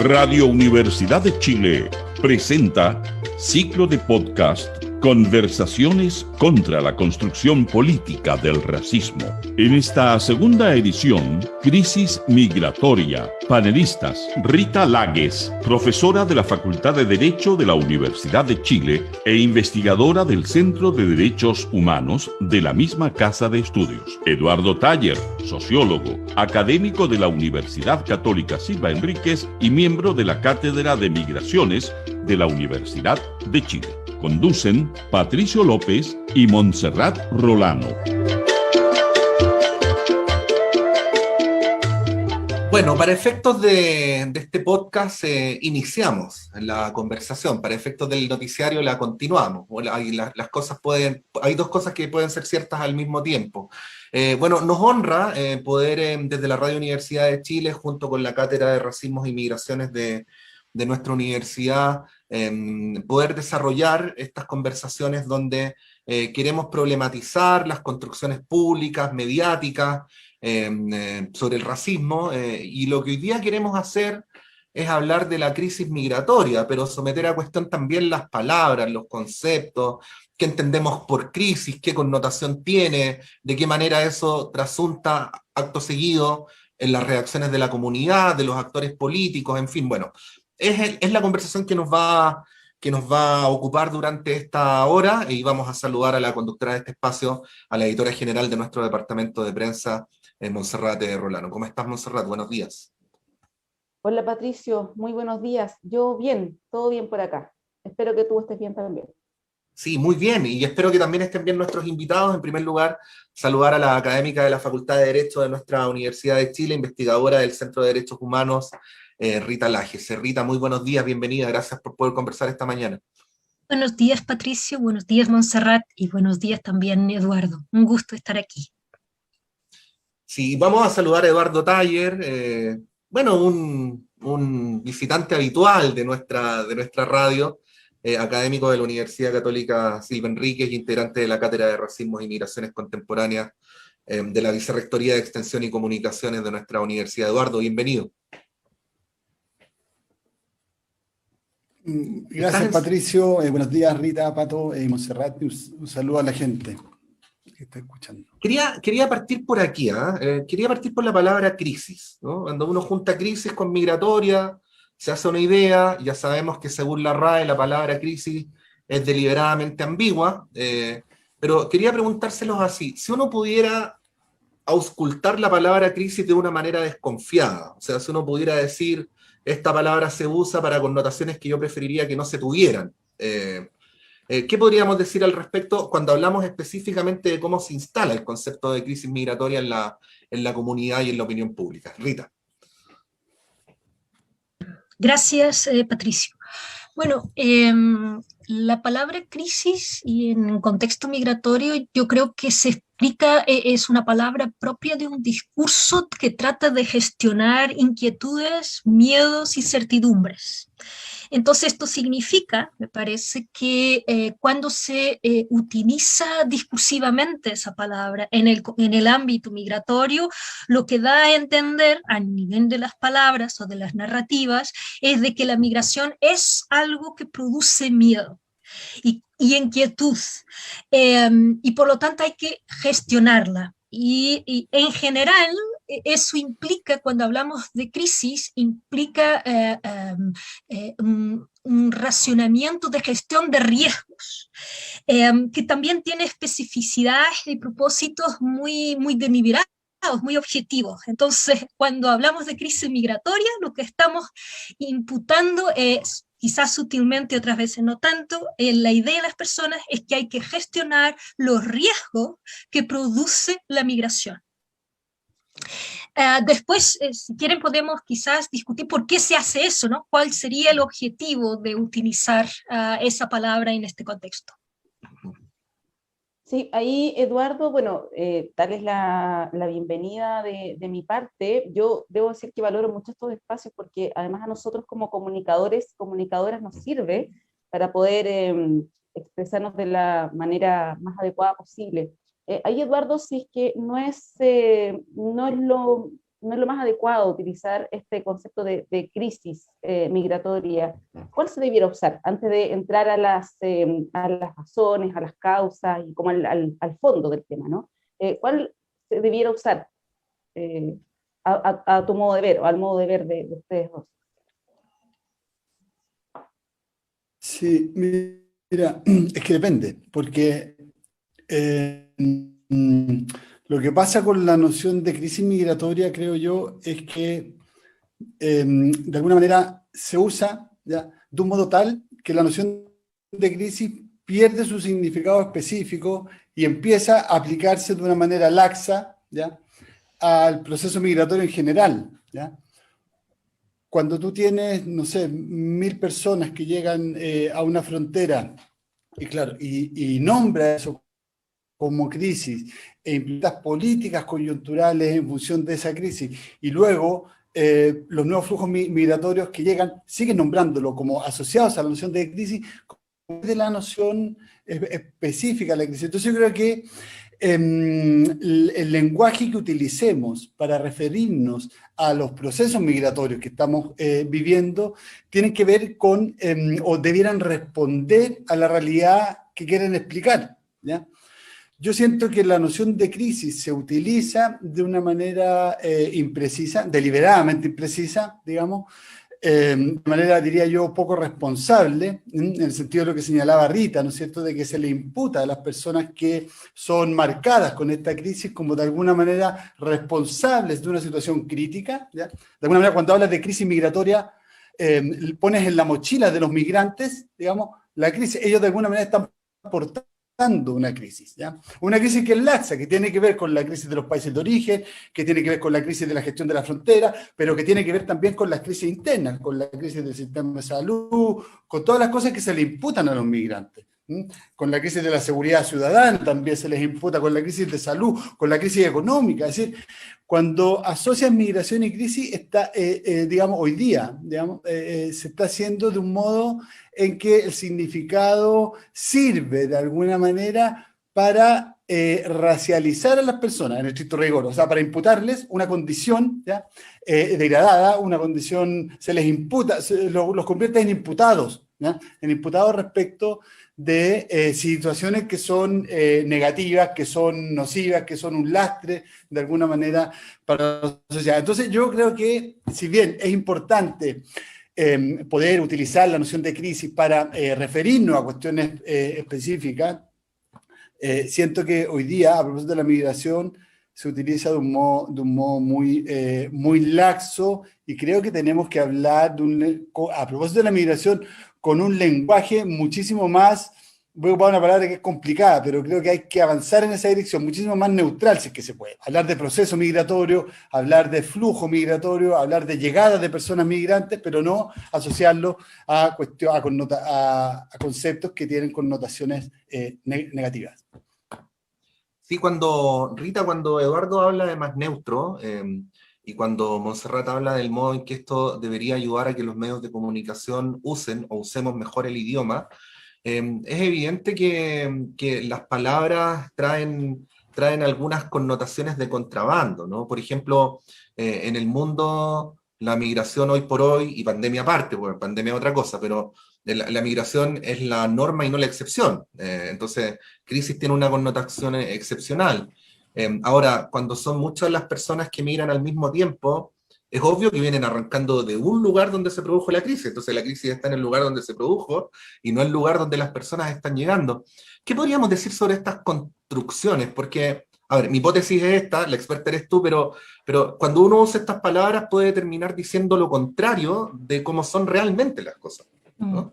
Radio Universidad de Chile presenta ciclo de podcast Conversaciones contra la construcción política del racismo. En esta segunda edición, Crisis Migratoria. Panelistas: Rita Lagues, profesora de la Facultad de Derecho de la Universidad de Chile e investigadora del Centro de Derechos Humanos de la misma casa de estudios. Eduardo Taller, sociólogo, académico de la Universidad Católica Silva Enríquez y miembro de la Cátedra de Migraciones de la Universidad de Chile. Conducen Patricio López y Montserrat Rolano. Bueno, para efectos de este podcast iniciamos la conversación, para efectos del noticiario la continuamos. Hay dos cosas que pueden ser ciertas al mismo tiempo. Nos honra poder desde la Radio Universidad de Chile, junto con la Cátedra de Racismos y Migraciones de nuestra universidad, poder desarrollar estas conversaciones donde queremos problematizar las construcciones públicas, mediáticas, sobre el racismo, y lo que hoy día queremos hacer es hablar de la crisis migratoria, pero someter a cuestión también las palabras, los conceptos, qué entendemos por crisis, qué connotación tiene, de qué manera eso trasunta acto seguido en las reacciones de la comunidad, de los actores políticos, en fin, bueno. Es la conversación que nos va a ocupar durante esta hora, y vamos a saludar a la conductora de este espacio, a la editora general de nuestro departamento de prensa, Montserrat Rolano. ¿Cómo estás, Montserrat? Buenos días. Hola, Patricio, muy buenos días. Yo bien, todo bien por acá. Espero que tú estés bien también. Sí, muy bien, y espero que también estén bien nuestros invitados. En primer lugar, saludar a la académica de la Facultad de Derecho de nuestra Universidad de Chile, investigadora del Centro de Derechos Humanos, Rita Lagues. Rita, muy buenos días, bienvenida, gracias por poder conversar esta mañana. Buenos días, Patricio, buenos días, Montserrat, y buenos días también, Eduardo. Un gusto estar aquí. Sí, vamos a saludar a Eduardo Taller, un visitante habitual de nuestra radio, académico de la Universidad Católica Silva Enríquez, integrante de la Cátedra de Racismos y Migraciones Contemporáneas de la Vicerrectoría de Extensión y Comunicaciones de nuestra universidad. Eduardo, bienvenido. Gracias, Patricio. Buenos días, Rita, Pato, Montserrat. Un saludo a la gente que está escuchando. Quería partir por aquí, quería partir por la palabra crisis, ¿no? Cuando uno junta crisis con migratoria, se hace una idea. Ya sabemos que según la RAE la palabra crisis es deliberadamente ambigua, pero quería preguntárselos así: si uno pudiera auscultar la palabra crisis de una manera desconfiada, o sea, si uno pudiera decir, esta palabra se usa para connotaciones que yo preferiría que no se tuvieran, ¿qué podríamos decir al respecto cuando hablamos específicamente de cómo se instala el concepto de crisis migratoria en la comunidad y en la opinión pública? Rita. Gracias, Patricio. Bueno, la palabra crisis y en contexto migratorio yo creo que se explica, es una palabra propia de un discurso que trata de gestionar inquietudes, miedos y certidumbres. Entonces esto significa, me parece, que cuando se utiliza discursivamente esa palabra en el ámbito migratorio, lo que da a entender a nivel de las palabras o de las narrativas es de que la migración es algo que produce miedo y inquietud, y por lo tanto hay que gestionarla. Y en general, eso implica, cuando hablamos de crisis, implica un racionamiento de gestión de riesgos, que también tiene especificidades y propósitos muy, muy deliberados, muy objetivos. Entonces, cuando hablamos de crisis migratoria, lo que estamos imputando es, quizás sutilmente, otras veces no tanto, la idea de las personas es que hay que gestionar los riesgos que produce la migración. Después, si quieren, podemos quizás discutir por qué se hace eso, ¿no? ¿Cuál sería el objetivo de utilizar esa palabra en este contexto? Sí, ahí, Eduardo, darles la bienvenida de mi parte. Yo debo decir que valoro mucho estos espacios porque además a nosotros como comunicadores, comunicadoras nos sirve para poder expresarnos de la manera más adecuada posible. Ahí, Eduardo, si es que no es no es lo más adecuado utilizar este concepto de crisis migratoria. ¿Cuál se debiera usar antes de entrar a las razones, a las causas y como al fondo del tema, ¿no? ¿Cuál se debiera usar a tu modo de ver o al modo de ver de ustedes dos? Sí, mira, es que depende, porque lo que pasa con la noción de crisis migratoria, creo yo, es que de alguna manera se usa, ¿ya?, de un modo tal que la noción de crisis pierde su significado específico y empieza a aplicarse de una manera laxa, ¿ya?, al proceso migratorio en general, ¿ya? Cuando tú tienes, no sé, 1.000 personas que llegan a una frontera, y claro, y nombra eso como crisis, e implementas políticas coyunturales en función de esa crisis, y luego los nuevos flujos migratorios que llegan, siguen nombrándolo como asociados a la noción de crisis, de la noción específica de la crisis. Entonces yo creo que el lenguaje que utilicemos para referirnos a los procesos migratorios que estamos viviendo tienen que ver con, o debieran responder a la realidad que quieren explicar, ¿ya? Yo siento que la noción de crisis se utiliza de una manera imprecisa, deliberadamente imprecisa, digamos, de manera, diría yo, poco responsable, en el sentido de lo que señalaba Rita, ¿no es cierto?, de que se le imputa a las personas que son marcadas con esta crisis como de alguna manera responsables de una situación crítica, ¿ya? De alguna manera, cuando hablas de crisis migratoria, pones en la mochila de los migrantes, digamos, la crisis. Ellos de alguna manera están portando una crisis, ¿ya? Una crisis que es laxa, que tiene que ver con la crisis de los países de origen, que tiene que ver con la crisis de la gestión de la frontera, pero que tiene que ver también con las crisis internas, con la crisis del sistema de salud, con todas las cosas que se le imputan a los migrantes. Con la crisis de la seguridad ciudadana también se les imputa, con la crisis de salud, con la crisis económica. Es decir, cuando asocias migración y crisis, está, digamos, hoy día, digamos, se está haciendo de un modo en que el significado sirve de alguna manera para racializar a las personas, en estricto rigor, o sea, para imputarles una condición, ¿ya?, degradada, una condición, se les imputa, los convierte en imputados, ¿ya?, en imputados respecto de situaciones que son negativas, que son nocivas, que son un lastre de alguna manera para la sociedad. Entonces yo creo que, si bien es importante poder utilizar la noción de crisis para referirnos a cuestiones específicas, siento que hoy día, a propósito de la migración, se utiliza de un modo muy laxo, y creo que tenemos que hablar a propósito de la migración con un lenguaje muchísimo más, voy a ocupar una palabra que es complicada, pero creo que hay que avanzar en esa dirección, muchísimo más neutral, si es que se puede. Hablar de proceso migratorio, hablar de flujo migratorio, hablar de llegada de personas migrantes, pero no asociarlo a conceptos que tienen connotaciones negativas. Sí, cuando Eduardo habla de más neutro, y cuando Montserrat habla del modo en que esto debería ayudar a que los medios de comunicación usemos mejor el idioma, es evidente que las palabras traen algunas connotaciones de contrabando, ¿no? Por ejemplo, en el mundo, la migración hoy por hoy, y pandemia aparte, porque pandemia es otra cosa, pero la migración es la norma y no la excepción. Entonces, crisis tiene una connotación excepcional. Ahora, cuando son muchas las personas que migran al mismo tiempo, es obvio que vienen arrancando de un lugar donde se produjo la crisis. Entonces la crisis está en el lugar donde se produjo y no en el lugar donde las personas están llegando. ¿Qué podríamos decir sobre estas construcciones? Porque, a ver, mi hipótesis es esta, la experta eres tú, pero cuando uno usa estas palabras puede terminar diciendo lo contrario de cómo son realmente las cosas, ¿no?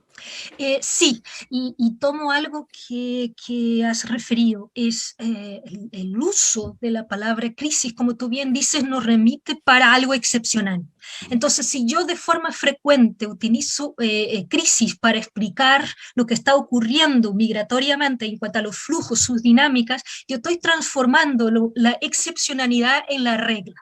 Sí, y tomo algo que has referido, es el uso de la palabra crisis, como tú bien dices, nos remite para algo excepcional. Entonces, si yo de forma frecuente utilizo crisis para explicar lo que está ocurriendo migratoriamente en cuanto a los flujos, sus dinámicas, yo estoy transformando la excepcionalidad en la regla,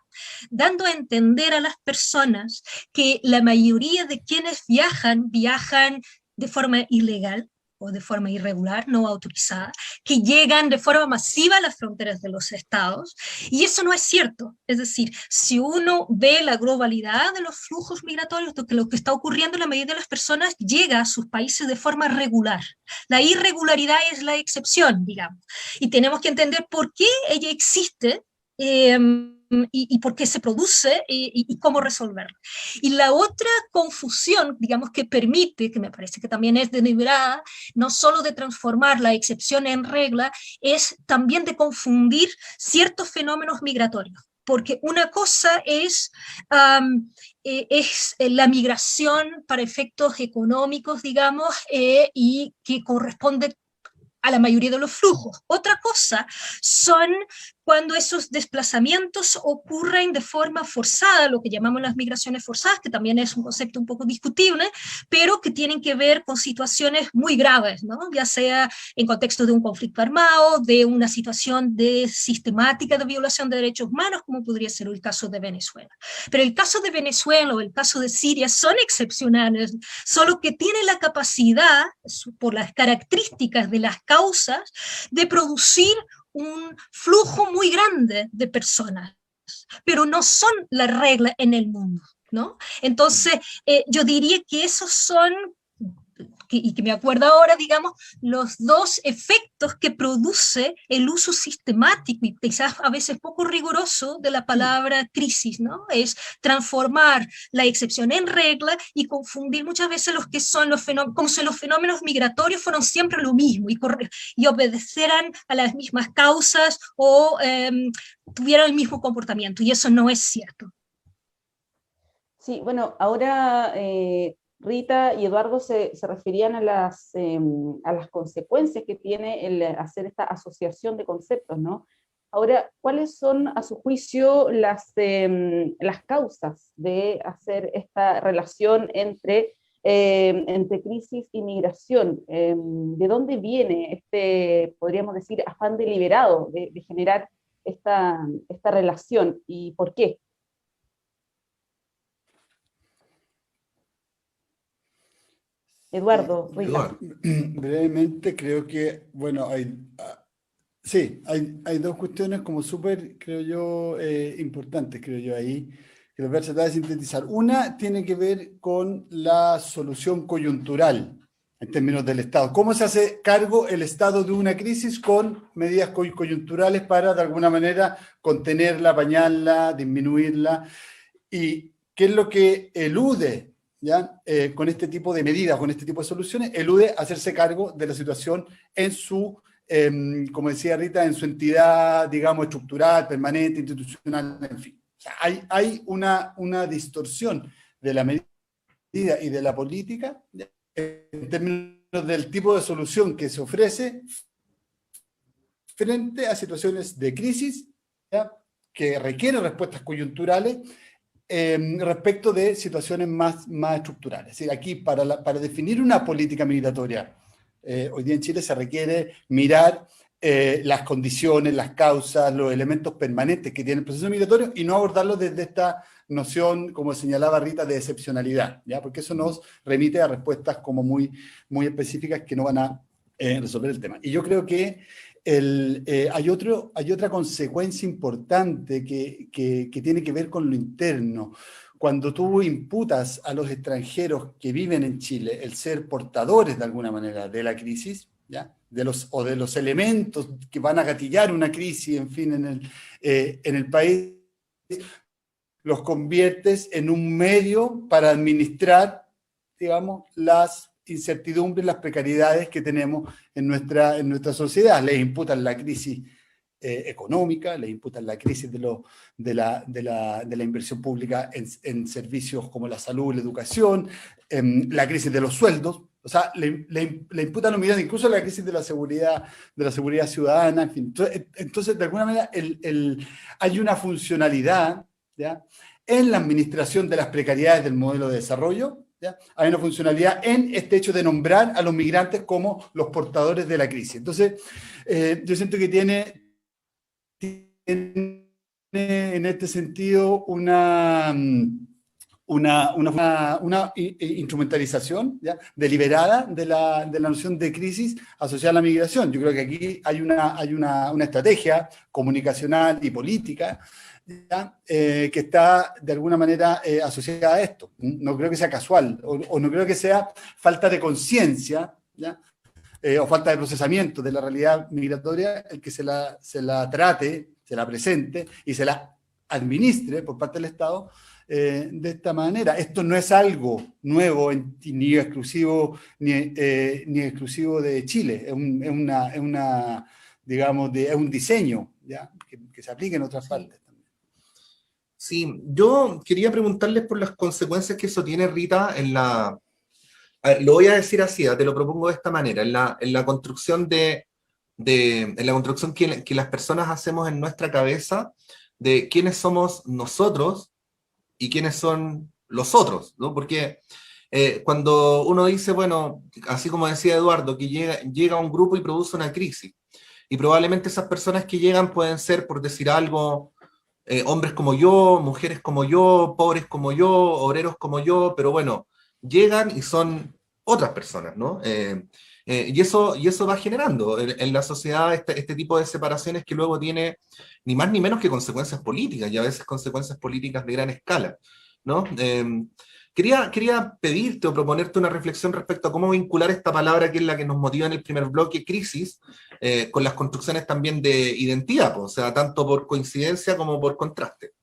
dando a entender a las personas que la mayoría de quienes viajan de forma ilegal, o de forma irregular, no autorizada, que llegan de forma masiva a las fronteras de los estados, y eso no es cierto. Es decir, si uno ve la globalidad de los flujos migratorios, lo que está ocurriendo, la mayoría de las personas llega a sus países de forma regular. La irregularidad es la excepción, digamos, y tenemos que entender por qué ella existe, y por qué se produce y cómo resolverla. Y la otra confusión, digamos, que permite, que me parece que también es deliberada, no solo de transformar la excepción en regla, es también de confundir ciertos fenómenos migratorios. Porque una cosa es la migración para efectos económicos, digamos, y que corresponde a la mayoría de los flujos. Otra cosa son cuando esos desplazamientos ocurren de forma forzada, lo que llamamos las migraciones forzadas, que también es un concepto un poco discutible, pero que tienen que ver con situaciones muy graves, ¿no? Ya sea en contexto de un conflicto armado, de una situación de sistemática de violación de derechos humanos, como podría ser el caso de Venezuela. Pero el caso de Venezuela o el caso de Siria son excepcionales, solo que tienen la capacidad, por las características de las causas, de producir un flujo muy grande de personas, pero no son la regla en el mundo, ¿no? Entonces, yo diría que esos son, y que me acuerdo ahora, digamos, los dos efectos que produce el uso sistemático y quizás a veces poco riguroso de la palabra crisis, ¿no? Es transformar la excepción en regla y confundir muchas veces los que son los fenómenos, como si los fenómenos migratorios fueron siempre lo mismo y obedecieran a las mismas causas o tuvieran el mismo comportamiento, y eso no es cierto. Sí, bueno, ahora Rita y Eduardo se referían a las consecuencias que tiene el hacer esta asociación de conceptos, ¿no? Ahora, ¿cuáles son, a su juicio, las causas de hacer esta relación entre crisis y migración? ¿De dónde viene este, podríamos decir, afán deliberado de generar esta relación y por qué? Eduardo, Rita. Brevemente, creo que, bueno, hay dos cuestiones como súper, creo yo, importantes, creo yo, ahí, que los voy a tratar de sintetizar. Una tiene que ver con la solución coyuntural en términos del Estado. ¿Cómo se hace cargo el Estado de una crisis con medidas coyunturales para, de alguna manera, contenerla, apañarla, disminuirla? ¿Y qué es lo que elude, ¿ya? Con este tipo de medidas, con este tipo de soluciones? Elude hacerse cargo de la situación en su, como decía Rita, en su entidad, digamos, estructural, permanente, institucional, en fin. O sea, hay una distorsión de la medida y de la política, ¿ya? En términos del tipo de solución que se ofrece frente a situaciones de crisis, ¿ya? Que requieren respuestas coyunturales, respecto de situaciones más estructurales. Es decir, aquí para definir una política migratoria, hoy día en Chile se requiere mirar las condiciones, las causas, los elementos permanentes que tiene el proceso migratorio y no abordarlo desde esta noción, como señalaba Rita, de excepcionalidad, ¿ya? Porque eso nos remite a respuestas como muy específicas que no van a resolver el tema. Y yo creo que hay otra consecuencia importante que tiene que ver con lo interno. Cuando tú imputas a los extranjeros que viven en Chile el ser portadores de alguna manera de la crisis, ¿ya? de los elementos que van a gatillar una crisis, en fin, en el país, los conviertes en un medio para administrar, digamos, las incertidumbres, las precariedades que tenemos en nuestra sociedad. Les imputan la crisis económica, les imputan la crisis de la inversión pública en servicios como la salud, la educación, la crisis de los sueldos. O sea, le imputan los migrantes, incluso la crisis de la seguridad ciudadana, en fin. Entonces, de alguna manera, hay una funcionalidad, ¿ya? En la administración de las precariedades del modelo de desarrollo, ¿ya? Hay una funcionalidad en este hecho de nombrar a los migrantes como los portadores de la crisis. Entonces, yo siento que tiene en este sentido una instrumentalización, ¿ya?, deliberada de la noción de crisis asociada a la migración. Yo creo que aquí hay una estrategia comunicacional y política, ¿ya?, que está de alguna manera asociada a esto. No creo que sea casual, o no creo que sea falta de conciencia, ¿ya?, o falta de procesamiento de la realidad migratoria el que se la trate, se la presente y se la administre por parte del Estado de esta manera. Esto no es algo nuevo ni exclusivo de Chile, es un diseño, ¿ya?, que se aplica en otras partes también. Sí, yo quería preguntarles por las consecuencias que eso tiene, Rita, a ver, lo voy a decir así, te lo propongo de esta manera, en la construcción que las personas hacemos en nuestra cabeza de quiénes somos nosotros y quiénes son los otros, ¿no? Porque cuando uno dice, bueno, así como decía Eduardo, que llega un grupo y produce una crisis, y probablemente esas personas que llegan pueden ser, por decir algo, hombres como yo, mujeres como yo, pobres como yo, obreros como yo, pero bueno, llegan y son otras personas, ¿no? Y eso va generando en la sociedad este tipo de separaciones que luego tiene ni más ni menos que consecuencias políticas, y a veces consecuencias políticas de gran escala, ¿no? Quería pedirte o proponerte una reflexión respecto a cómo vincular esta palabra, que es la que nos motiva en el primer bloque, crisis, con las construcciones también de identidad, pues, o sea, tanto por coincidencia como por contraste.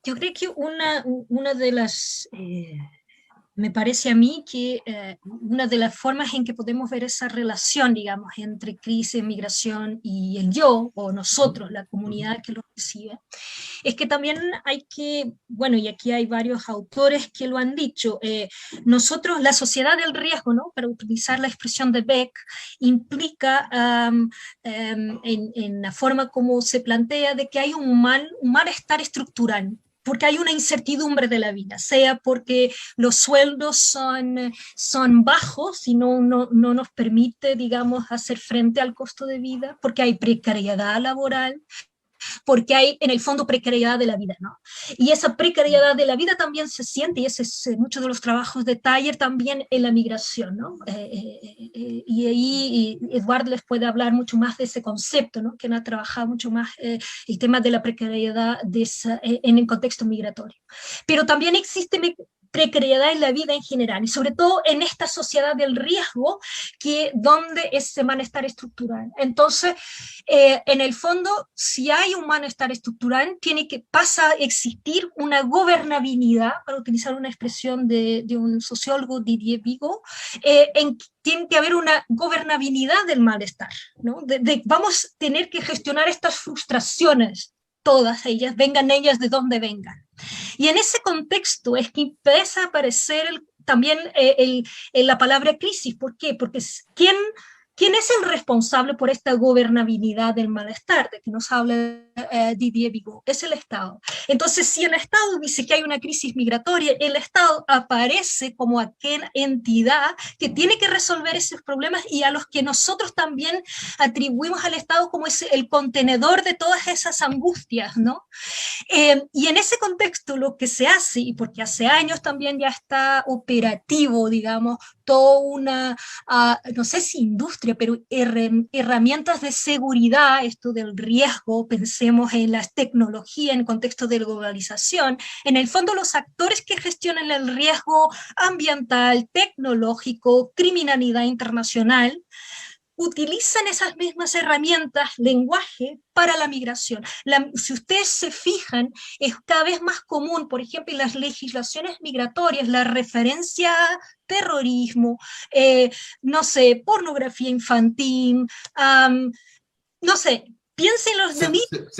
Yo creo que una de las... me parece a mí que una de las formas en que podemos ver esa relación, digamos, entre crisis, migración y el yo, o nosotros, la comunidad que lo recibe, es que también hay que, bueno, y aquí hay varios autores que lo han dicho, nosotros, la sociedad del riesgo, ¿no?, para utilizar la expresión de Beck, implica en la forma como se plantea de que hay un malestar estructural, porque hay una incertidumbre de la vida, sea porque los sueldos son bajos y no nos permite, digamos, hacer frente al costo de vida, porque hay precariedad laboral, porque hay en el fondo precariedad de la vida, ¿no? Y esa precariedad de la vida también se siente, y ese es muchos de los trabajos de Thayer también en la migración, ¿no? Y ahí Eduardo les puede hablar mucho más de ese concepto, ¿no?, que ha trabajado mucho más el tema de la precariedad en el contexto migratorio. Pero también existe precariedad en la vida en general, y sobre todo en esta sociedad del riesgo, donde ese malestar estructural. Entonces, en el fondo, si hay un malestar estructural, pasa a existir una gobernabilidad, para utilizar una expresión de un sociólogo, Didier Bigot, tiene que haber una gobernabilidad del malestar, ¿no? Vamos a tener que gestionar estas frustraciones, todas ellas, vengan ellas de donde vengan. Y en ese contexto es que empieza a aparecer también la palabra crisis. ¿Por qué? Porque ¿quién es el responsable por esta gobernabilidad del malestar de que nos habla Didier Bigot? Es el Estado. Entonces, si el Estado dice que hay una crisis migratoria, el Estado aparece como aquella entidad que tiene que resolver esos problemas, y a los que nosotros también atribuimos al Estado como el contenedor de todas esas angustias, ¿no? Y en ese contexto lo que se hace, y porque hace años también ya está operativo, digamos, toda una, no sé si industria, pero herramientas de seguridad, esto del riesgo, pensemos en las tecnologías en el contexto de globalización, en el fondo los actores que gestionan el riesgo ambiental, tecnológico, criminalidad internacional, utilizan esas mismas herramientas, lenguaje, para la migración. Si ustedes se fijan, es cada vez más común, por ejemplo, en las legislaciones migratorias, la referencia a terrorismo, no sé, pornografía infantil, no sé, piensen en los delitos.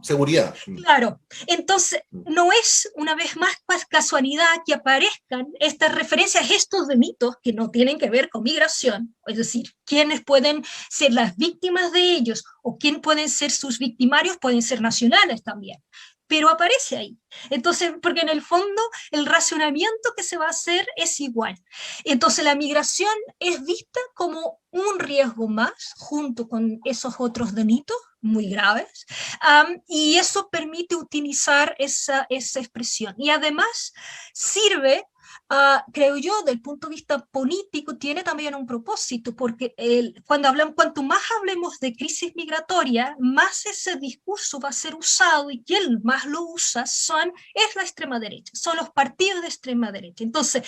Seguridad. Claro, entonces no es una vez más casualidad que aparezcan estas referencias a estos delitos que no tienen que ver con migración, es decir, quiénes pueden ser las víctimas de ellos o quién pueden ser sus victimarios, pueden ser nacionales también. pero aparece ahí. Entonces, porque en el fondo el racionamiento que se va a hacer es igual. Entonces la migración es vista como un riesgo más, junto con esos otros delitos muy graves, y eso permite utilizar esa expresión. Y además sirve, creo yo, del punto de vista político, tiene también un propósito, porque cuanto más hablemos de crisis migratoria, más ese discurso va a ser usado, y quien más lo usa es la extrema derecha, son los partidos de extrema derecha. Entonces,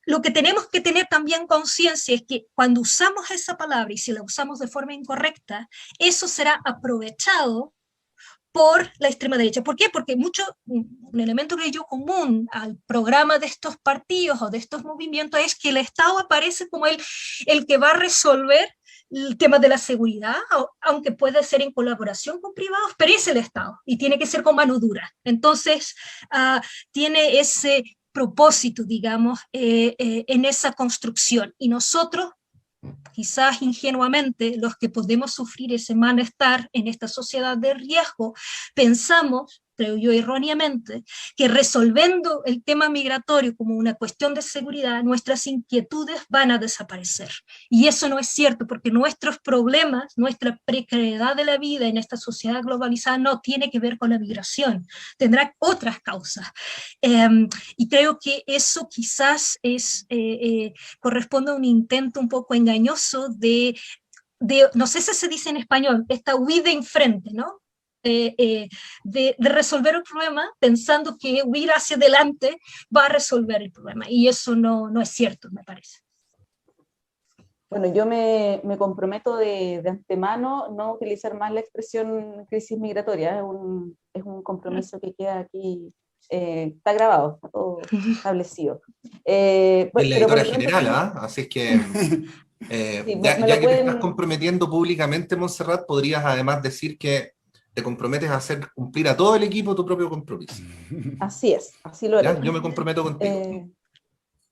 lo que tenemos que tener también conciencia es que cuando usamos esa palabra, y si la usamos de forma incorrecta, eso será aprovechado por la extrema derecha. ¿Por qué? Porque un elemento que yo común al programa de estos partidos o de estos movimientos es que el Estado aparece como el que va a resolver el tema de la seguridad, aunque puede ser en colaboración con privados, pero es el Estado y tiene que ser con mano dura. Entonces, tiene ese propósito, digamos, en esa construcción. Y nosotros, quizás ingenuamente, los que podemos sufrir ese malestar en esta sociedad de riesgo, pensamos, creo yo erróneamente, que resolviendo el tema migratorio como una cuestión de seguridad, nuestras inquietudes van a desaparecer. Y eso no es cierto, porque nuestros problemas, nuestra precariedad de la vida en esta sociedad globalizada no tiene que ver con la migración, tendrá otras causas. Y creo que eso quizás corresponde a un intento un poco engañoso de, no sé si se dice en español, esta huida enfrente, ¿no? De resolver el problema pensando que huir hacia adelante va a resolver el problema, y eso no es cierto, me parece. Bueno, yo me comprometo de antemano no utilizar más la expresión crisis migratoria, es un compromiso que queda aquí, está grabado, está todo establecido. En la editora general, ¿ah? Así es que, sí, ya que te pueden... estás comprometiendo públicamente, Montserrat, podrías además decir que te comprometes a hacer cumplir a todo el equipo tu propio compromiso. Así es, así lo haré. Yo me comprometo contigo.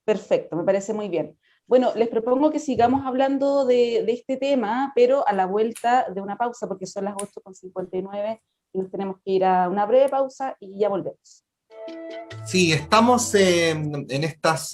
Perfecto, me parece muy bien. Bueno, les propongo que sigamos hablando de este tema, pero a la vuelta de una pausa, porque son las 8:59 y nos tenemos que ir a una breve pausa y ya volvemos. Sí, estamos en estas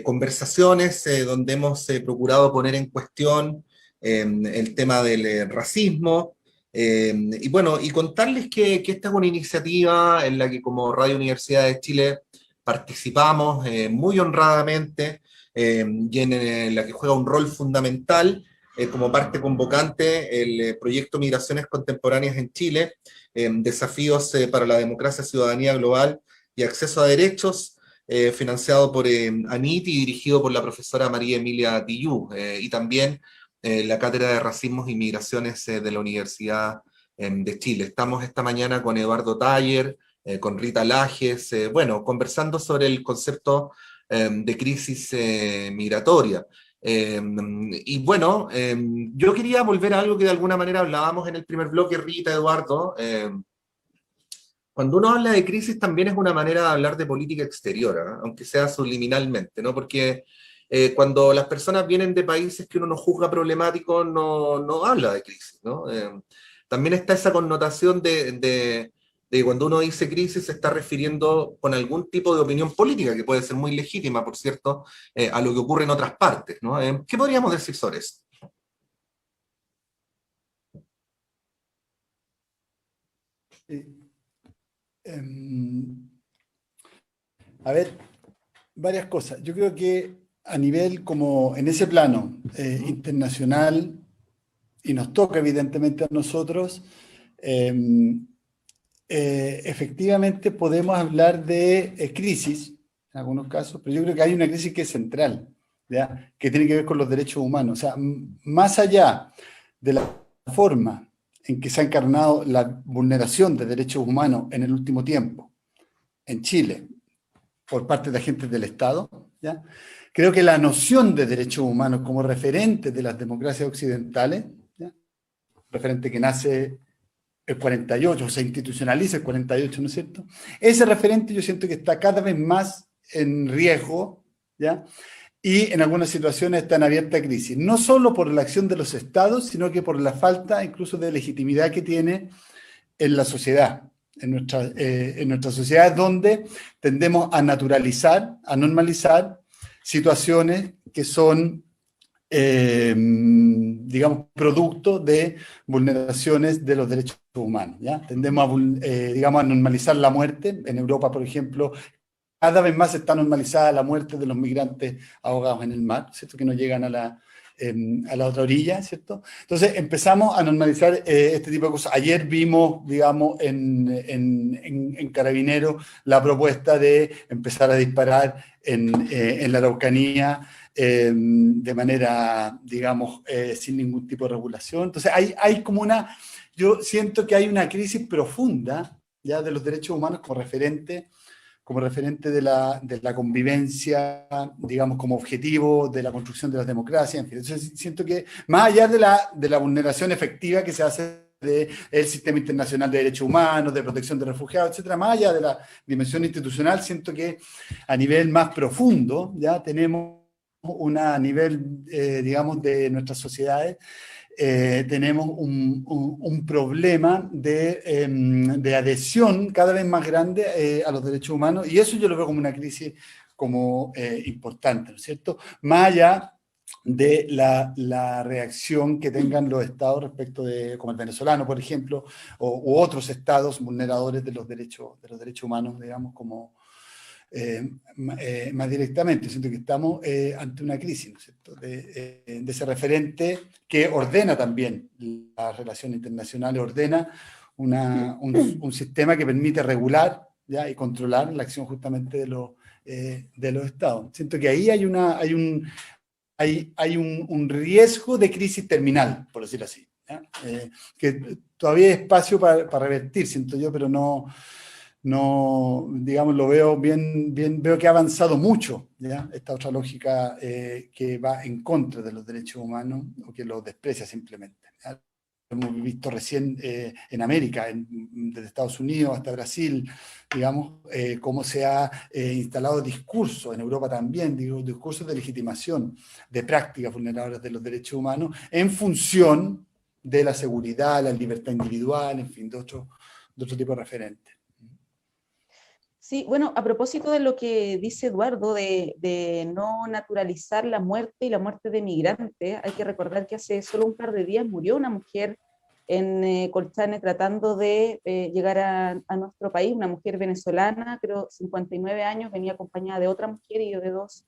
conversaciones donde hemos procurado poner en cuestión el tema del racismo, y bueno, y contarles que esta es una iniciativa en la que como Radio Universidad de Chile participamos muy honradamente, y en la que juega un rol fundamental como parte convocante el proyecto Migraciones Contemporáneas en Chile, desafíos para la democracia, ciudadanía global y acceso a derechos, financiado por ANIT y dirigido por la profesora María Emilia Tillú, y también la Cátedra de Racismos y Migraciones de la Universidad de Chile. Estamos esta mañana con Eduardo Taller, con Rita Lajes, bueno, conversando sobre el concepto de crisis migratoria. Y bueno, yo quería volver a algo que de alguna manera hablábamos en el primer bloque, Rita, Eduardo. Cuando uno habla de crisis también es una manera de hablar de política exterior, ¿eh? Aunque sea subliminalmente, ¿no? Porque cuando las personas vienen de países que uno no juzga problemáticos, no habla de crisis, ¿no? También está esa connotación de cuando uno dice crisis se está refiriendo con algún tipo de opinión política, que puede ser muy legítima, por cierto, a lo que ocurre en otras partes, ¿no? ¿Qué podríamos decir sobre eso? A ver, varias cosas. Yo creo que a nivel como en ese plano internacional, y nos toca evidentemente a nosotros, efectivamente podemos hablar de crisis, en algunos casos, pero yo creo que hay una crisis que es central, ¿ya? Que tiene que ver con los derechos humanos. O sea, más allá de la forma en que se ha encarnado la vulneración de derechos humanos en el último tiempo, en Chile, por parte de agentes del Estado, ¿ya? Creo que la noción de derechos humanos como referente de las democracias occidentales, ¿ya? Referente que nace el 48, se institucionaliza el 48, ¿no es cierto? Ese referente yo siento que está cada vez más en riesgo, ¿ya? Y en algunas situaciones está en abierta crisis, no solo por la acción de los estados, sino que por la falta incluso de legitimidad que tiene en la sociedad, en nuestras sociedades, donde tendemos a naturalizar, a normalizar situaciones que son, digamos, producto de vulneraciones de los derechos humanos, ¿ya? Tendemos digamos, a normalizar la muerte. En Europa, por ejemplo, cada vez más está normalizada la muerte de los migrantes ahogados en el mar, ¿cierto? Que no llegan a la otra orilla, ¿cierto? Entonces empezamos a normalizar este tipo de cosas. Ayer vimos, digamos, en Carabineros la propuesta de empezar a disparar en la Araucanía de manera, digamos, sin ningún tipo de regulación. Entonces hay como yo siento que hay una crisis profunda ya de los derechos humanos como referente de la convivencia, digamos, como objetivo de la construcción de las democracias. En fin. Entonces siento que más allá de la vulneración efectiva que se hace del sistema internacional de derechos humanos, de protección de refugiados, etcétera, más allá de la dimensión institucional, siento que a nivel más profundo ya tenemos a nivel, digamos, de nuestras sociedades, tenemos un problema de adhesión cada vez más grande a los derechos humanos, y eso yo lo veo como una crisis como importante, ¿no es cierto? Más allá de la reacción que tengan los estados respecto de, como el venezolano, por ejemplo, u otros estados vulneradores de los derechos humanos, digamos, como más directamente. Siento que estamos ante una crisis, ¿no es cierto?, de ese referente que ordena también las relaciones internacionales, ordena un sistema que permite regular, ¿ya?, y controlar la acción justamente de los estados. Siento que ahí hay un riesgo de crisis terminal, por decirlo así, ¿ya? Que todavía hay espacio para revertir, siento yo, pero no, digamos, lo veo veo que ha avanzado mucho, ¿ya?, esta otra lógica que va en contra de los derechos humanos o que los desprecia simplemente, ¿ya? Hemos visto recién en América, desde Estados Unidos hasta Brasil, digamos, cómo se ha instalado discursos, en Europa también, digo, discursos de legitimación de prácticas vulneradoras de los derechos humanos en función de la seguridad, la libertad individual, en fin, de otro tipo de referentes. Sí, bueno, a propósito de lo que dice Eduardo de no naturalizar la muerte y la muerte de migrantes, hay que recordar que hace solo un par de días murió una mujer en Colchane tratando de llegar a nuestro país, una mujer venezolana, creo 59 años, venía acompañada de otra mujer y de dos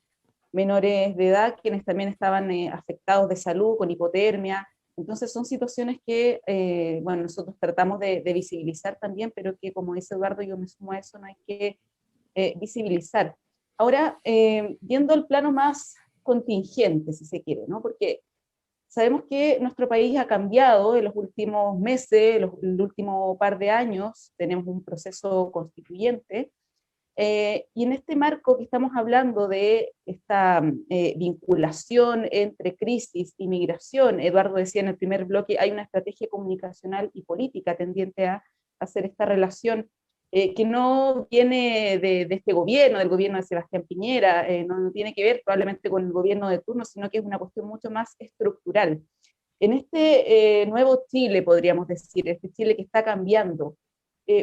menores de edad, quienes también estaban afectados de salud, con hipotermia. Entonces son situaciones que, bueno, nosotros tratamos de visibilizar también, pero que, como dice Eduardo, yo me sumo a eso, no hay que visibilizar. Ahora, viendo el plano más contingente, si se quiere, ¿no? Porque sabemos que nuestro país ha cambiado en los últimos meses, el último par de años, tenemos un proceso constituyente, y en este marco que estamos hablando de esta vinculación entre crisis y migración, Eduardo decía en el primer bloque, hay una estrategia comunicacional y política tendiente a hacer esta relación que no viene de este gobierno, del gobierno de Sebastián Piñera, no tiene que ver probablemente con el gobierno de turno, sino que es una cuestión mucho más estructural. En este nuevo Chile, podríamos decir, este Chile que está cambiando,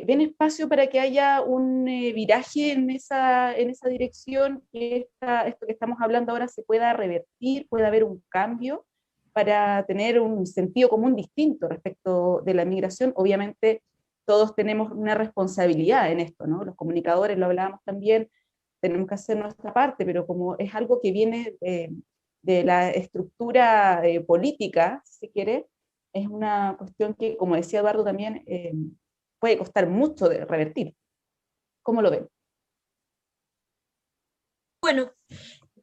¿ven espacio para que haya un viraje en esa dirección, que esto que estamos hablando ahora se pueda revertir, pueda haber un cambio para tener un sentido común distinto respecto de la migración? Obviamente todos tenemos una responsabilidad en esto, ¿no? Los comunicadores, lo hablábamos también, tenemos que hacer nuestra parte, pero como es algo que viene de la estructura política, si se quiere, es una cuestión que, como decía Eduardo también, puede costar mucho de revertir. ¿Cómo lo ven? Bueno,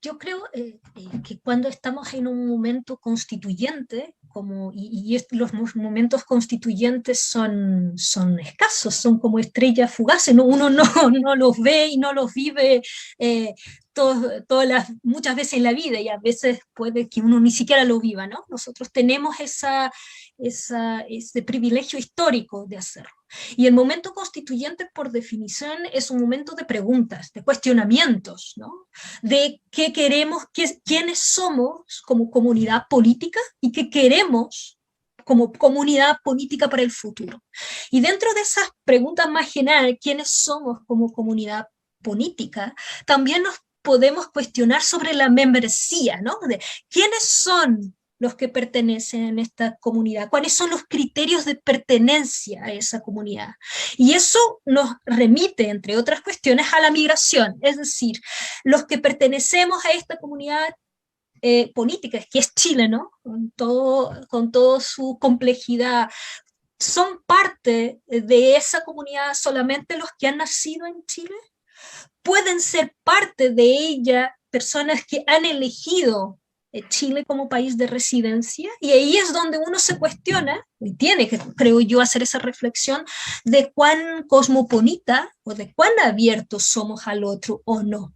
yo creo que cuando estamos en un momento constituyente, los momentos constituyentes son escasos, son como estrellas fugaces, ¿no? Uno no los ve y no los vive muchas veces en la vida, y a veces puede que uno ni siquiera lo viva, ¿no? Nosotros tenemos ese privilegio histórico de hacerlo. Y el momento constituyente, por definición, es un momento de preguntas, de cuestionamientos, ¿no? De qué queremos, quiénes somos como comunidad política y qué queremos como comunidad política para el futuro. Y dentro de esas preguntas más generales, ¿quiénes somos como comunidad política? También nos podemos cuestionar sobre la membresía, ¿no? De quiénes son los que pertenecen a esta comunidad, cuáles son los criterios de pertenencia a esa comunidad. Y eso nos remite, entre otras cuestiones, a la migración, es decir, los que pertenecemos a esta comunidad política, que es Chile, ¿no? Con todo su complejidad, ¿son parte de esa comunidad solamente los que han nacido en Chile? ¿Pueden ser parte de ella personas que han elegido Chile como país de residencia? Y ahí es donde uno se cuestiona, y tiene que, creo yo, hacer esa reflexión de cuán cosmopolita o de cuán abiertos somos al otro o no.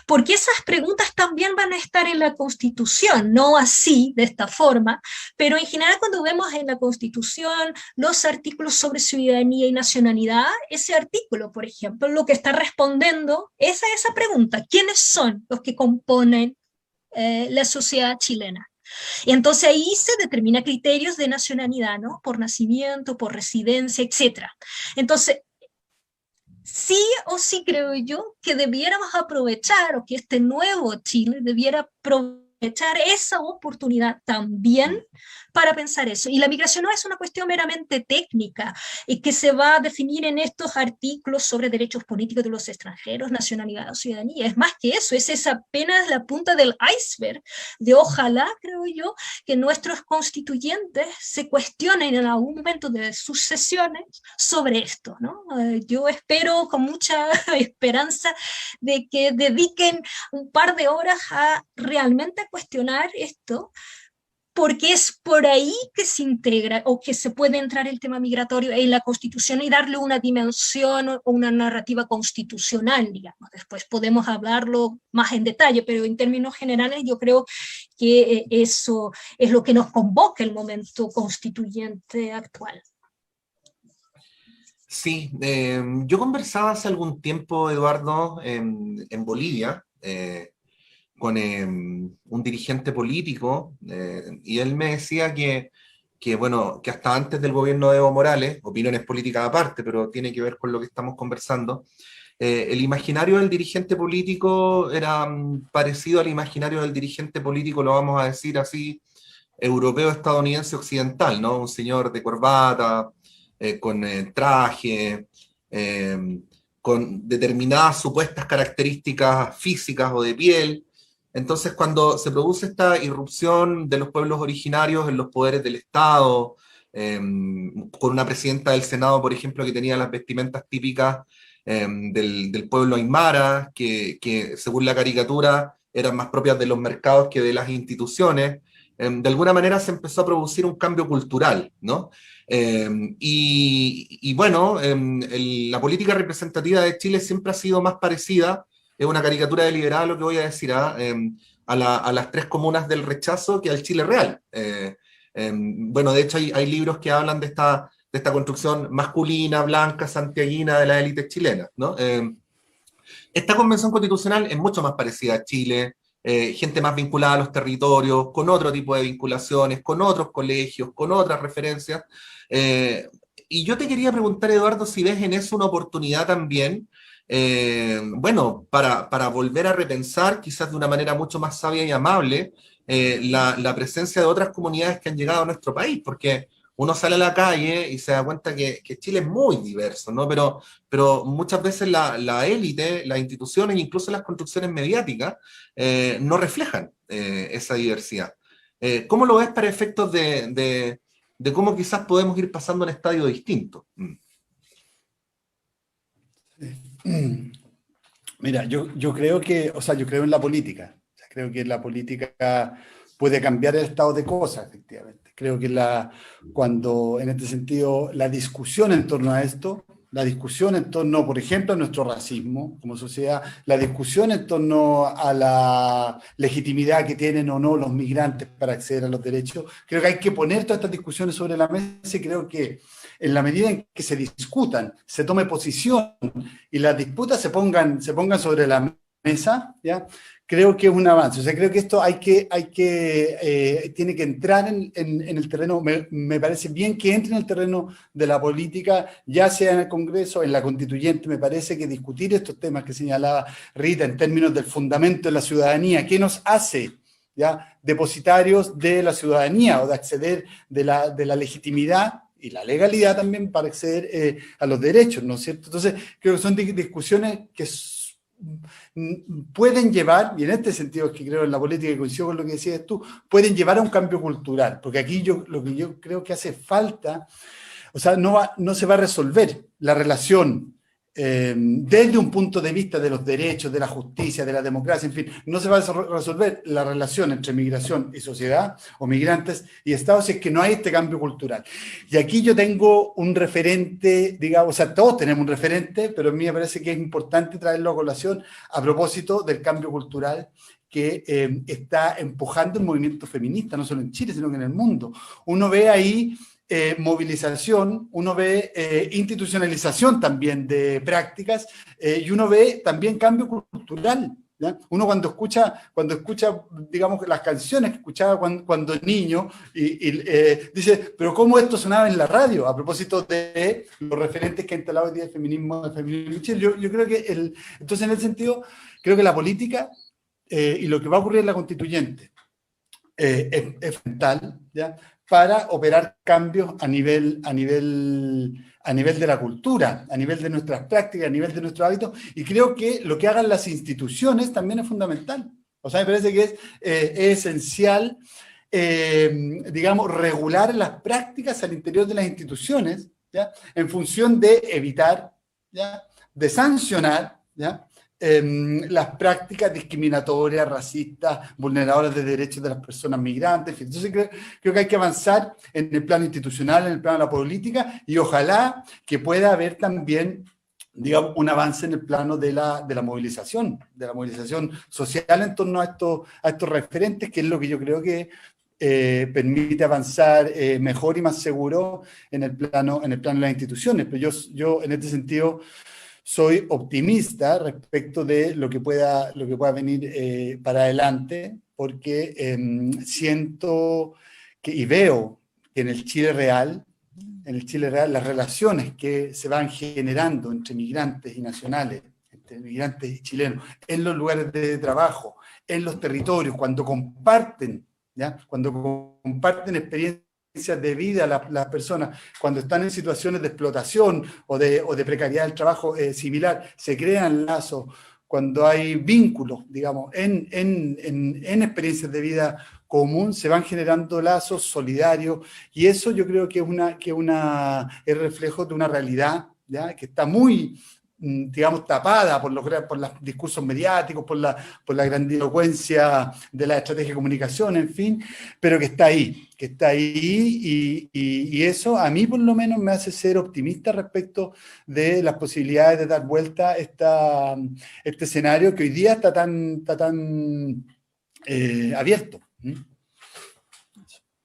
Porque esas preguntas también van a estar en la Constitución, no así, de esta forma, pero en general cuando vemos en la Constitución los artículos sobre ciudadanía y nacionalidad, ese artículo, por ejemplo, lo que está respondiendo es a esa pregunta: ¿quiénes son los que componen la sociedad chilena? Y entonces ahí se determina criterios de nacionalidad, ¿no? Por nacimiento, por residencia, etc. Entonces, sí o sí creo yo que debiéramos aprovechar, o que este nuevo Chile debiera aprovechar esa oportunidad también para pensar eso. Y la migración no es una cuestión meramente técnica y que se va a definir en estos artículos sobre derechos políticos de los extranjeros, nacionalidad o ciudadanía. Es más que eso, es apenas la punta del iceberg de ojalá, creo yo, que nuestros constituyentes se cuestionen en algún momento de sus sesiones sobre esto, ¿no? Yo espero con mucha esperanza de que dediquen un par de horas a realmente cuestionar esto, porque es por ahí que se integra o que se puede entrar el tema migratorio en la Constitución y darle una dimensión o una narrativa constitucional, digamos. Después podemos hablarlo más en detalle, pero en términos generales yo creo que eso es lo que nos convoca el momento constituyente actual. Sí, yo conversaba hace algún tiempo, Eduardo, en Bolivia, con un dirigente político, y él me decía bueno, que hasta antes del gobierno de Evo Morales, opiniones políticas aparte, pero tiene que ver con lo que estamos conversando, el imaginario del dirigente político era parecido al imaginario del dirigente político, lo vamos a decir así, europeo, estadounidense, occidental, ¿no? Un señor de corbata, con traje, con determinadas supuestas características físicas o de piel. Entonces, cuando se produce esta irrupción de los pueblos originarios en los poderes del Estado, con una presidenta del Senado, por ejemplo, que tenía las vestimentas típicas del pueblo aymara, que según la caricatura eran más propias de los mercados que de las instituciones, de alguna manera se empezó a producir un cambio cultural, ¿no? Y bueno, la política representativa de Chile siempre ha sido más parecida, es una caricatura deliberada lo que voy a decir, a las tres comunas del rechazo que al Chile real. Bueno, de hecho hay libros que hablan de esta construcción masculina, blanca, santiaguina de la élite chilena, ¿no? Esta convención constitucional es mucho más parecida a Chile, gente más vinculada a los territorios, con otro tipo de vinculaciones, con otros colegios, con otras referencias. Y yo te quería preguntar, Eduardo, si ves en eso una oportunidad también, bueno, para volver a repensar, quizás de una manera mucho más sabia y amable, la presencia de otras comunidades que han llegado a nuestro país, porque uno sale a la calle y se da cuenta que Chile es muy diverso, ¿no? Pero muchas veces la élite, las instituciones, incluso las construcciones mediáticas, no reflejan esa diversidad. ¿Cómo lo ves para efectos de cómo quizás podemos ir pasando a un estadio distinto? Mira, yo creo que, o sea, yo creo en la política. O sea, creo que la política puede cambiar el estado de cosas, efectivamente. Creo que cuando, en este sentido, la discusión en torno a esto, la discusión en torno, por ejemplo, a nuestro racismo como sociedad, la discusión en torno a la legitimidad que tienen o no los migrantes para acceder a los derechos, creo que hay que poner todas estas discusiones sobre la mesa y creo que en la medida en que se discutan, se tome posición y las disputas se pongan sobre la mesa, ¿ya? Creo que es un avance. O sea, creo que esto tiene que entrar en el terreno, me parece bien que entre en el terreno de la política, ya sea en el Congreso, en la Constituyente. Me parece que discutir estos temas que señalaba Rita en términos del fundamento de la ciudadanía, ¿qué nos hace, ya, depositarios de la ciudadanía o de acceder de la legitimidad y la legalidad también para acceder a los derechos, ¿no es cierto? Entonces, creo que son discusiones que pueden llevar, y en este sentido es que creo en la política, y coincido con lo que decías tú, pueden llevar a un cambio cultural, porque aquí lo que yo creo que hace falta, o sea, no se va a resolver la relación desde un punto de vista de los derechos, de la justicia, de la democracia, en fin, no se va a resolver la relación entre migración y sociedad, o migrantes y Estado, si es que no hay este cambio cultural. Y aquí yo tengo un referente, digamos, o sea, todos tenemos un referente, pero a mí me parece que es importante traerlo a colación a propósito del cambio cultural que está empujando el movimiento feminista, no solo en Chile, sino que en el mundo. Uno ve ahí movilización, uno ve institucionalización también de prácticas, y uno ve también cambio cultural, ¿ya? Uno cuando escucha, digamos, las canciones que escuchaba cuando niño, dice, pero ¿cómo esto sonaba en la radio? A propósito de los referentes que ha instalado hoy día el feminismo en Chile. Yo creo que, entonces en ese sentido, creo que la política y lo que va a ocurrir en la constituyente es fundamental, ¿ya?, para operar cambios a nivel de la cultura, a nivel de nuestras prácticas, a nivel de nuestros hábitos, y creo que lo que hagan las instituciones también es fundamental. O sea, me parece que es esencial, digamos, regular las prácticas al interior de las instituciones, ¿ya?, en función de evitar, ¿ya?, de sancionar, ¿ya?, las prácticas discriminatorias, racistas, vulneradoras de derechos de las personas migrantes. En fin. Entonces creo que hay que avanzar en el plano institucional, en el plano de la política, y ojalá que pueda haber también, digamos, un avance en el plano de la movilización social en torno a estos referentes, que es lo que yo creo que permite avanzar mejor y más seguro en el plano de las instituciones. Pero yo en este sentido soy optimista respecto de lo que pueda venir para adelante, porque siento y veo que en el Chile real, las relaciones que se van generando entre migrantes y nacionales, entre migrantes y chilenos, en los lugares de trabajo, en los territorios, cuando comparten experiencias de vida las personas, cuando están en situaciones de explotación o de precariedad del trabajo similar, se crean lazos, cuando hay vínculos, digamos, en experiencias de vida común, se van generando lazos solidarios, y eso yo creo que es reflejo de una realidad, ¿ya?, que está muy, digamos, tapada por los discursos mediáticos, por la grandilocuencia de la estrategia de comunicación, en fin, pero que está ahí, y eso a mí por lo menos me hace ser optimista respecto de las posibilidades de dar vuelta a este escenario que hoy día está tan abierto.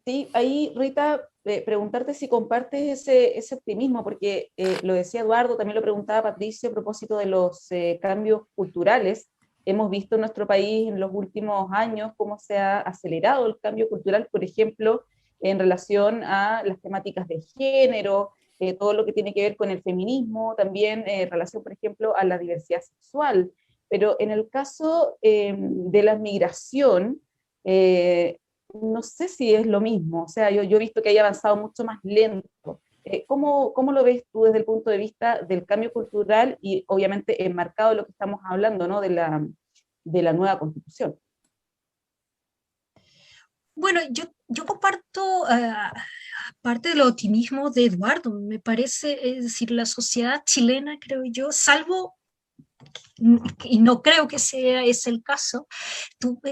Sí, ahí, Rita, preguntarte si compartes ese optimismo, porque lo decía Eduardo, también lo preguntaba Patricio a propósito de los cambios culturales. Hemos visto en nuestro país en los últimos años cómo se ha acelerado el cambio cultural, por ejemplo, en relación a las temáticas de género, todo lo que tiene que ver con el feminismo, también en relación, por ejemplo, a la diversidad sexual. Pero en el caso de la migración, no sé si es lo mismo, o sea, yo he visto que haya avanzado mucho más lento. ¿Cómo lo ves tú desde el punto de vista del cambio cultural y obviamente enmarcado en lo que estamos hablando, ¿no?, de la nueva Constitución? Bueno, yo comparto parte del optimismo de Eduardo. Me parece, es decir, la sociedad chilena, creo yo, salvo, y no creo que sea ese el caso,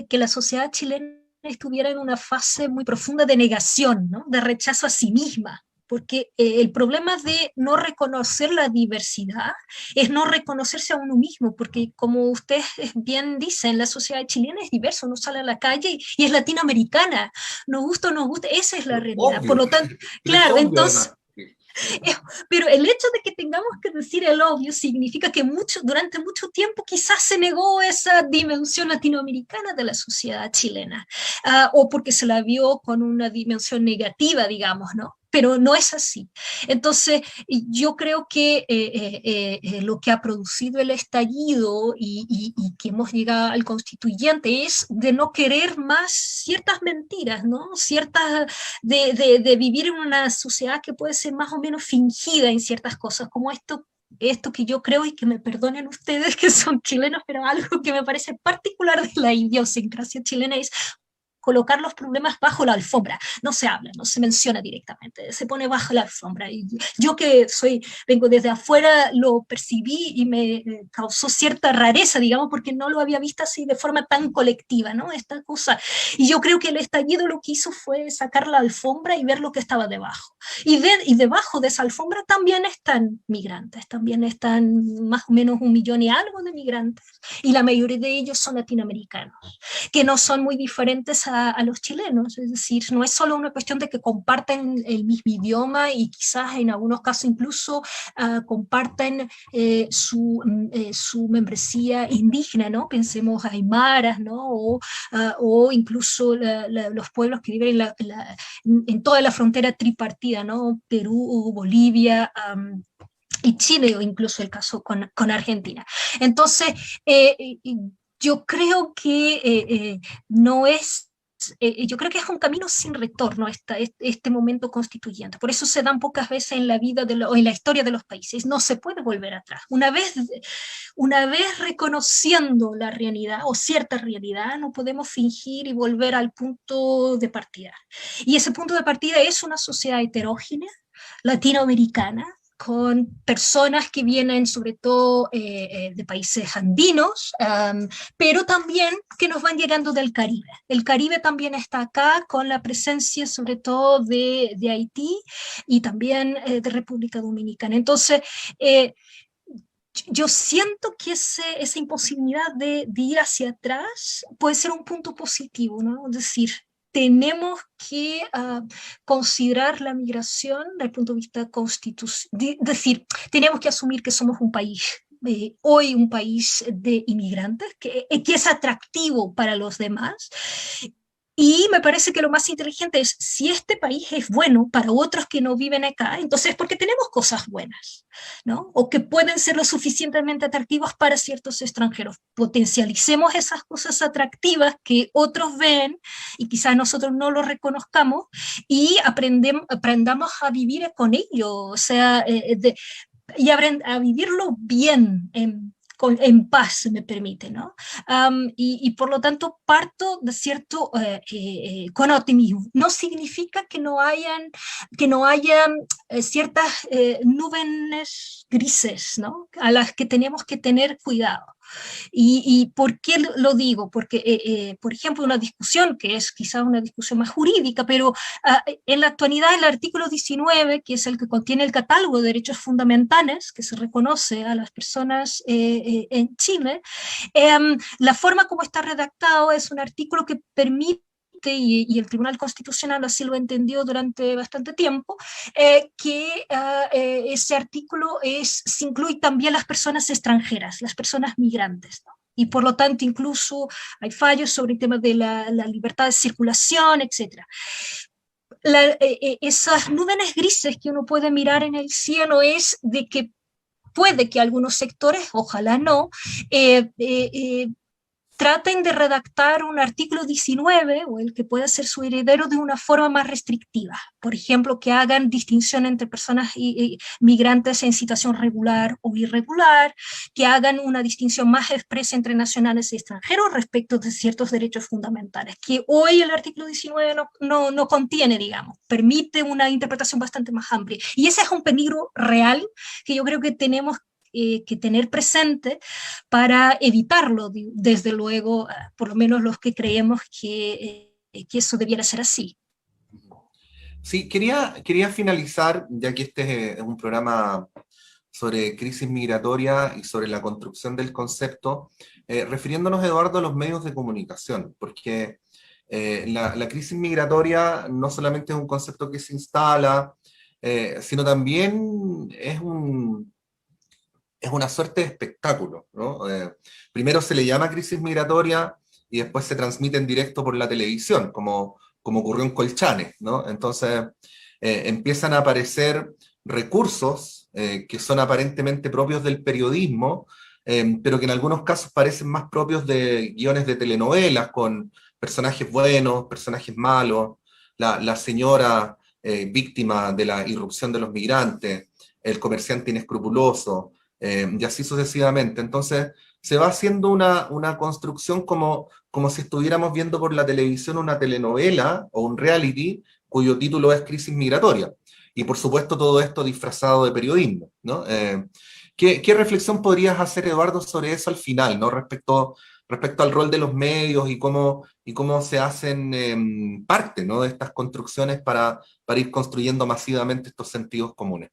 que la sociedad chilena estuviera en una fase muy profunda de negación, ¿no?, de rechazo a sí misma, porque el problema de no reconocer la diversidad es no reconocerse a uno mismo, porque como ustedes bien dicen, la sociedad chilena es diversa, uno sale a la calle y es latinoamericana, nos gusta o nos gusta, esa es la realidad. Obvio. Por lo tanto, claro, entonces, Pero el hecho de que tengamos que decir el obvio significa que durante mucho tiempo quizás se negó esa dimensión latinoamericana de la sociedad chilena, o porque se la vio con una dimensión negativa, digamos, ¿no? Pero no es así. Entonces, yo creo que lo que ha producido el estallido y que hemos llegado al constituyente es de no querer más ciertas mentiras, ¿no? De vivir en una sociedad que puede ser más o menos fingida en ciertas cosas, como esto que yo creo, y que me perdonen ustedes que son chilenos, pero algo que me parece particular de la idiosincrasia chilena es colocar los problemas bajo la alfombra. No se habla, no se menciona directamente, se pone bajo la alfombra. Y yo que vengo desde afuera, lo percibí y me causó cierta rareza, digamos, porque no lo había visto así de forma tan colectiva, ¿no? Esta cosa. Y yo creo que el estallido lo que hizo fue sacar la alfombra y ver lo que estaba debajo. Y debajo de esa alfombra también están migrantes, también están más o menos 1 millón y algo de migrantes, y la mayoría de ellos son latinoamericanos, que no son muy diferentes a los chilenos, es decir, no es solo una cuestión de que comparten el mismo idioma y quizás en algunos casos incluso comparten su membresía indígena, ¿no? Pensemos aymaras, ¿no? O incluso los pueblos que viven en toda la frontera tripartida, ¿no? Perú, Bolivia, y Chile, o incluso el caso con Argentina. Entonces, yo creo que no es yo creo que es un camino sin retorno este momento constituyente. Por eso se dan pocas veces en la vida o en la historia de los países. No se puede volver atrás. Una vez reconociendo la realidad o cierta realidad, no podemos fingir y volver al punto de partida. Y ese punto de partida es una sociedad heterogénea, latinoamericana, con personas que vienen sobre todo de países andinos, pero también que nos van llegando del Caribe. El Caribe también está acá con la presencia sobre todo de Haití y también de República Dominicana. Entonces, yo siento que esa imposibilidad de ir hacia atrás puede ser un punto positivo, ¿no? Es decir, tenemos que considerar la migración desde el punto de vista constitucional, es decir, tenemos que asumir que somos un país, hoy un país de inmigrantes, que es atractivo para los demás. Y me parece que lo más inteligente es, si este país es bueno para otros que no viven acá, entonces porque tenemos cosas buenas, ¿no? O que pueden ser lo suficientemente atractivas para ciertos extranjeros. Potencialicemos esas cosas atractivas que otros ven y quizás nosotros no lo reconozcamos, y aprendamos a vivir con ello, o sea, y a vivirlo bien, en paz, se me permite, ¿no? Y por lo tanto parto de cierto, con optimismo. No significa que no hayan ciertas nubes grises, ¿no? A las que tenemos que tener cuidado. ¿Y por qué lo digo? Porque, por ejemplo, una discusión que es quizá una discusión más jurídica, pero en la actualidad el artículo 19, que es el que contiene el catálogo de derechos fundamentales que se reconoce a las personas en Chile, la forma como está redactado es un artículo que permite, y el Tribunal Constitucional así lo entendió durante bastante tiempo, que ese artículo se incluye también las personas extranjeras, las personas migrantes, ¿no? Y por lo tanto incluso hay fallos sobre el tema de la libertad de circulación, etc. Esas nubes grises que uno puede mirar en el cielo es de que puede que algunos sectores, ojalá no, traten de redactar un artículo 19 o el que pueda ser su heredero de una forma más restrictiva. Por ejemplo, que hagan distinción entre personas migrantes en situación regular o irregular, que hagan una distinción más expresa entre nacionales y extranjeros respecto de ciertos derechos fundamentales, que hoy el artículo 19 no contiene, digamos, permite una interpretación bastante más amplia. Y ese es un peligro real que yo creo que tenemos que tener presente para evitarlo, desde luego, por lo menos los que creemos que eso debiera ser así. Sí, quería finalizar, ya que este es un programa sobre crisis migratoria y sobre la construcción del concepto, refiriéndonos, Eduardo, a los medios de comunicación, porque la crisis migratoria no solamente es un concepto que se instala sino también es una suerte de espectáculo, ¿no? Primero se le llama crisis migratoria y después se transmite en directo por la televisión, como ocurrió en Colchane, ¿no? Entonces empiezan a aparecer recursos que son aparentemente propios del periodismo, pero que en algunos casos parecen más propios de guiones de telenovelas, con personajes buenos, personajes malos, la señora víctima de la irrupción de los migrantes, el comerciante inescrupuloso, y así sucesivamente. Entonces, se va haciendo una construcción como si estuviéramos viendo por la televisión una telenovela o un reality cuyo título es Crisis Migratoria. Y por supuesto todo esto disfrazado de periodismo, ¿no? ¿Qué reflexión podrías hacer, Eduardo, sobre eso al final, ¿no? Respecto al rol de los medios y cómo se hacen parte, ¿no?, de estas construcciones para ir construyendo masivamente estos sentidos comunes?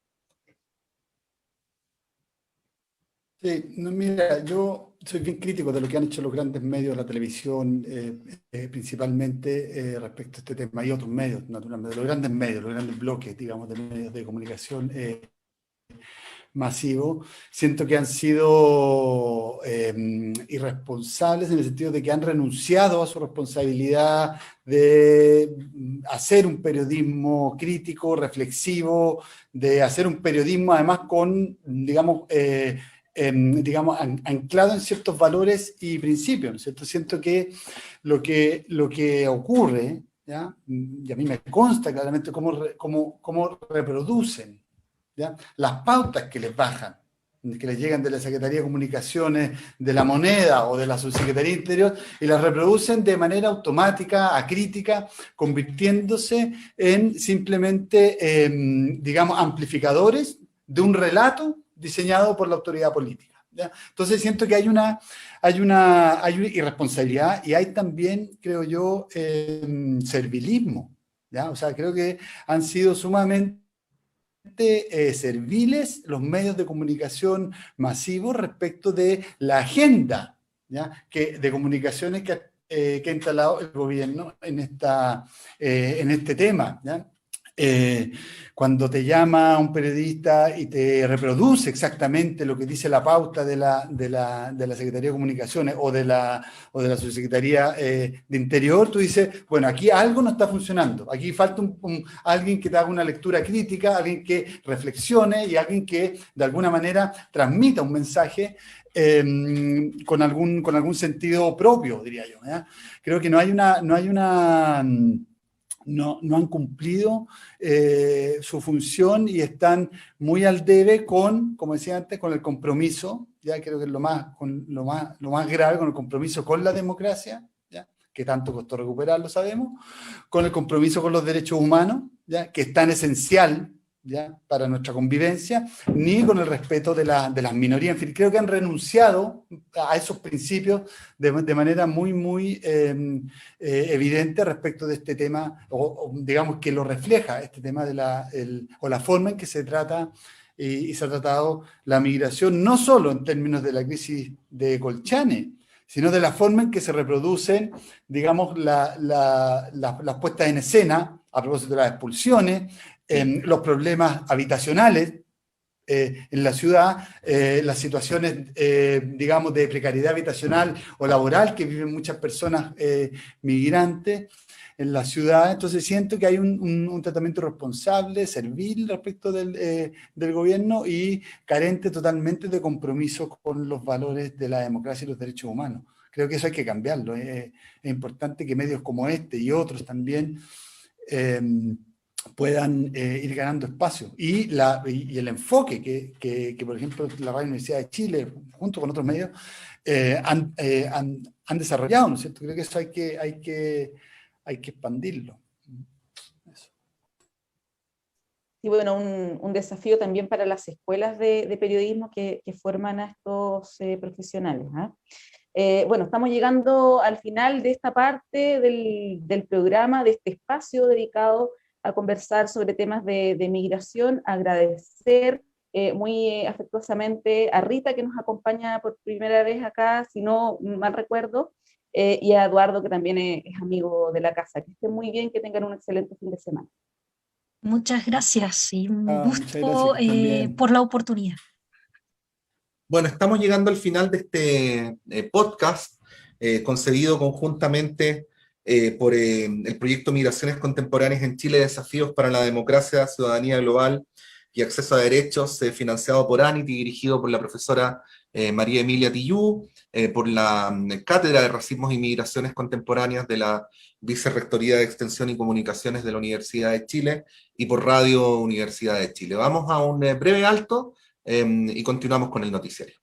Sí, no, mira, yo soy bien crítico de lo que han hecho los grandes medios, la televisión, principalmente respecto a este tema, y otros medios, naturalmente, los grandes bloques, digamos, de medios de comunicación masivos. Siento que han sido irresponsables en el sentido de que han renunciado a su responsabilidad de hacer un periodismo crítico, reflexivo, de hacer un periodismo además con, digamos, anclado en ciertos valores y principios, ¿no es cierto? Siento que lo que ocurre, ¿ya? Y a mí me consta claramente cómo reproducen, ¿ya?, las pautas que les bajan, que les llegan de la Secretaría de Comunicaciones, de la Moneda o de la Subsecretaría de Interior, y las reproducen de manera automática, acrítica, convirtiéndose en simplemente, digamos, amplificadores de un relato diseñado por la autoridad política, ¿ya? Entonces siento que hay una irresponsabilidad y hay también, creo yo, servilismo, ¿ya? O sea, creo que han sido sumamente serviles los medios de comunicación masivos respecto de la agenda, ¿ya?, de comunicaciones que ha instalado el gobierno en este tema, ¿ya? Cuando te llama un periodista y te reproduce exactamente lo que dice la pauta de la Secretaría de Comunicaciones o de la Subsecretaría de Interior, tú dices, bueno, aquí algo no está funcionando, aquí falta alguien que te haga una lectura crítica, alguien que reflexione y alguien que de alguna manera transmita un mensaje con algún sentido propio, diría yo, ¿ya? Creo que no han cumplido su función y están muy al debe como decía antes, con el compromiso, ya creo que es lo más grave, con el compromiso con la democracia, ¿ya?, que tanto costó recuperar, lo sabemos, con el compromiso con los derechos humanos, ¿ya?, que es tan esencial, ¿ya?, para nuestra convivencia, ni con el respeto de las minorías. En fin, creo que han renunciado a esos principios de manera muy, muy evidente respecto de este tema, o digamos que lo refleja este tema o la forma en que se trata y se ha tratado la migración, no solo en términos de la crisis de Colchane, sino de la forma en que se reproducen, digamos, las puestas en escena a propósito de las expulsiones, los problemas habitacionales en la ciudad, las situaciones, digamos, de precariedad habitacional o laboral que viven muchas personas migrantes en la ciudad. Entonces siento que hay un tratamiento responsable, servil respecto del gobierno y carente totalmente de compromiso con los valores de la democracia y los derechos humanos. Creo que eso hay que cambiarlo. Es importante que medios como este y otros también puedan ir ganando espacio. Y el enfoque que, por ejemplo, la Radio Universidad de Chile, junto con otros medios, han desarrollado, ¿no es cierto? Creo que eso hay que expandirlo. Eso. Y bueno, un desafío también para las escuelas de periodismo que forman a estos profesionales, ¿eh? Bueno, estamos llegando al final de esta parte del programa, de este espacio dedicado a conversar sobre temas de migración. Agradecer muy afectuosamente a Rita, que nos acompaña por primera vez acá, si no mal recuerdo, y a Eduardo, que también es amigo de la casa. Que estén muy bien, que tengan un excelente fin de semana. Muchas gracias y un Muchas gusto gracias también. por la oportunidad. Bueno, estamos llegando al final de este podcast concebido conjuntamente por el proyecto Migraciones Contemporáneas en Chile, Desafíos para la Democracia, Ciudadanía Global y Acceso a Derechos, financiado por ANIT y dirigido por la profesora María Emilia Tillú, por la Cátedra de Racismos y Migraciones Contemporáneas de la Vicerrectoría de Extensión y Comunicaciones de la Universidad de Chile y por Radio Universidad de Chile. Vamos a un breve alto y continuamos con el noticiario.